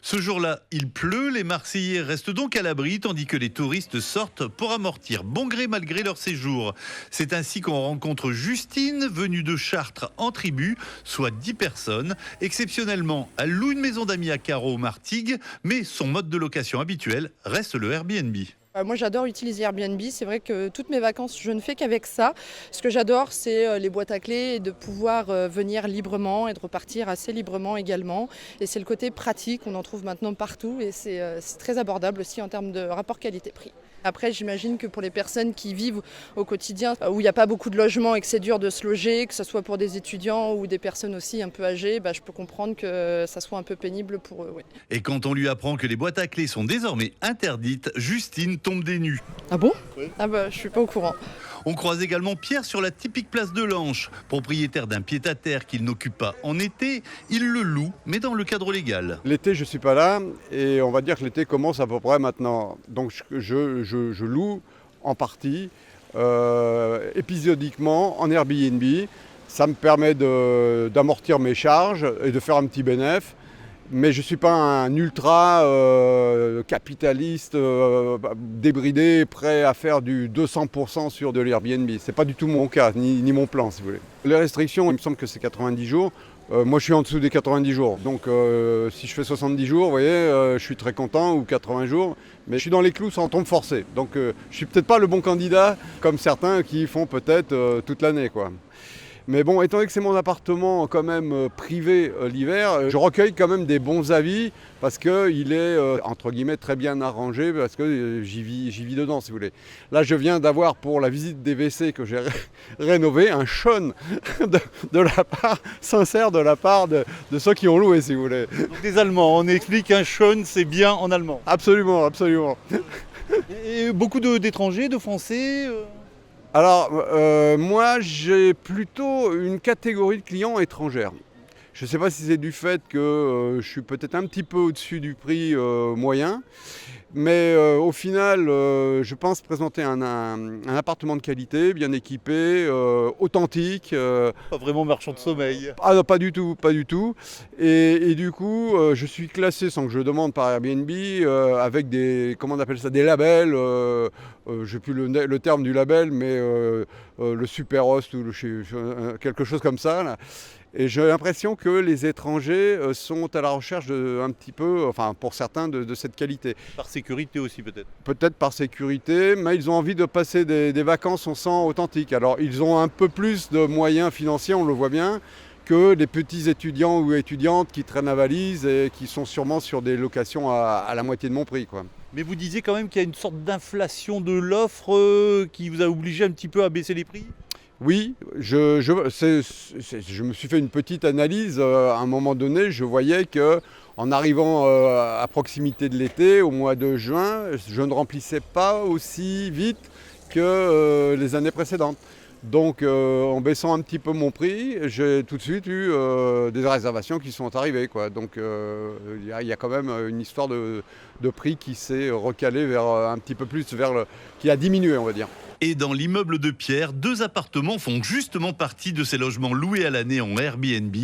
Ce jour-là, il pleut, les Marseillais restent donc à l'abri, tandis que les touristes sortent pour amortir bon gré mal gré leur séjour. C'est ainsi qu'on rencontre Justine, venue de Chartres en tribu, soit 10 personnes. Exceptionnellement, elle loue une maison d'amis à Carreau, Martigues, mais son mode de location habituel reste le Airbnb. Moi j'adore utiliser Airbnb, c'est vrai que toutes mes vacances je ne fais qu'avec ça. Ce que j'adore c'est les boîtes à clés et de pouvoir venir librement et de repartir assez librement également. Et c'est le côté pratique, on en trouve maintenant partout et c'est très abordable aussi en termes de rapport qualité-prix. Après j'imagine que pour les personnes qui vivent au quotidien, où il n'y a pas beaucoup de logements et que c'est dur de se loger, que ce soit pour des étudiants ou des personnes aussi un peu âgées, je peux comprendre que ça soit un peu pénible pour eux. Oui. Et quand on lui apprend que les boîtes à clés sont désormais interdites, Justine tombe des nues. Ah bon? Oui. Je suis pas au courant. On croise également Pierre sur la typique place de l'Anche. Propriétaire d'un pied-à-terre qu'il n'occupe pas en été, il le loue, mais dans le cadre légal. L'été, je ne suis pas là et on va dire que l'été commence à peu près maintenant. Donc je loue en partie, épisodiquement, en Airbnb. Ça me permet d'amortir mes charges et de faire un petit bénéfice. Mais je ne suis pas un ultra capitaliste débridé, prêt à faire du 200% sur de l'Airbnb. Ce n'est pas du tout mon cas, ni mon plan, si vous voulez. Les restrictions, il me semble que c'est 90 jours. Moi, je suis en dessous des 90 jours. Donc, si je fais 70 jours, vous voyez, je suis très content, ou 80 jours. Mais je suis dans les clous sans tombe forcé. Donc, je ne suis peut-être pas le bon candidat, comme certains qui font peut-être toute l'année, quoi. Mais bon, étant donné que c'est mon appartement quand même privé l'hiver, je recueille quand même des bons avis parce qu'il est entre guillemets très bien arrangé parce que j'y vis dedans si vous voulez. Là je viens d'avoir pour la visite des WC que j'ai rénové un schon de la part, sincère de la part de ceux qui ont loué si vous voulez. Donc des Allemands, on explique un schon c'est bien en allemand. Absolument, absolument. Et beaucoup d'étrangers, de Français Alors, moi, j'ai plutôt une catégorie de clients étrangères. Je ne sais pas si c'est du fait que je suis peut-être un petit peu au-dessus du prix moyen, mais au final, je pense présenter un appartement de qualité, bien équipé, authentique. Pas vraiment marchand de sommeil. Ah non, pas du tout, pas du tout. Et du coup, je suis classé sans que je demande par Airbnb avec des, comment on appelle ça, des labels. Je n'ai plus le terme du label, mais le super host ou quelque chose comme ça. Là. Et j'ai l'impression que les étrangers sont à la recherche un petit peu, enfin pour certains, de cette qualité. Par sécurité aussi peut-être. Peut-être par sécurité, mais ils ont envie de passer des vacances, on sent, authentiques. Alors ils ont un peu plus de moyens financiers, on le voit bien, que les petits étudiants ou étudiantes qui traînent à valise et qui sont sûrement sur des locations à la moitié de mon prix, quoi. Mais vous disiez quand même qu'il y a une sorte d'inflation de l'offre qui vous a obligé un petit peu à baisser les prix ? Oui, je me suis fait une petite analyse. À un moment donné, je voyais qu'en arrivant à proximité de l'été, au mois de juin, je ne remplissais pas aussi vite que les années précédentes. Donc en baissant un petit peu mon prix, j'ai tout de suite eu des réservations qui sont arrivées, quoi. Donc il y a quand même une histoire de prix qui s'est recalé vers un petit peu plus, qui a diminué, on va dire. Et dans l'immeuble de Pierre, 2 appartements font justement partie de ces logements loués à l'année en Airbnb,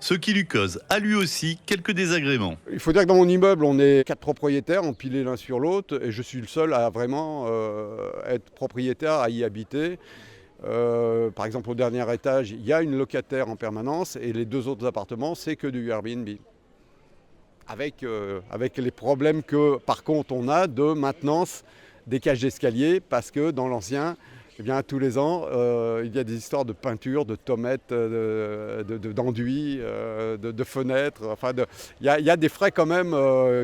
ce qui lui cause à lui aussi quelques désagréments. Il faut dire que dans mon immeuble, on est 4 propriétaires empilés l'un sur l'autre et je suis le seul à vraiment être propriétaire, à y habiter. Par exemple, au dernier étage, il y a une locataire en permanence et les 2 autres appartements, c'est que du Airbnb. Avec les problèmes que, par contre, on a de maintenance des cages d'escalier parce que dans l'ancien, eh bien, tous les ans, il y a des histoires de peinture, de tomates, d'enduits, de fenêtres. Enfin, il y a des frais quand même,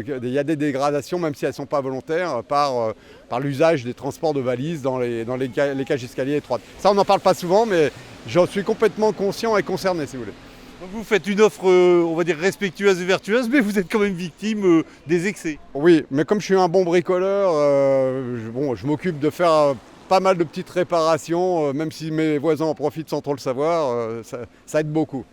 il y a des dégradations, même si elles ne sont pas volontaires, par l'usage des transports de valises dans les cages d'escalier étroites. Ça, on n'en parle pas souvent, mais j'en suis complètement conscient et concerné, si vous voulez. Donc vous faites une offre, on va dire, respectueuse et vertueuse, mais vous êtes quand même victime des excès. Oui, mais comme je suis un bon bricoleur, je m'occupe de faire pas mal de petites réparations, même si mes voisins en profitent sans trop le savoir, ça aide beaucoup.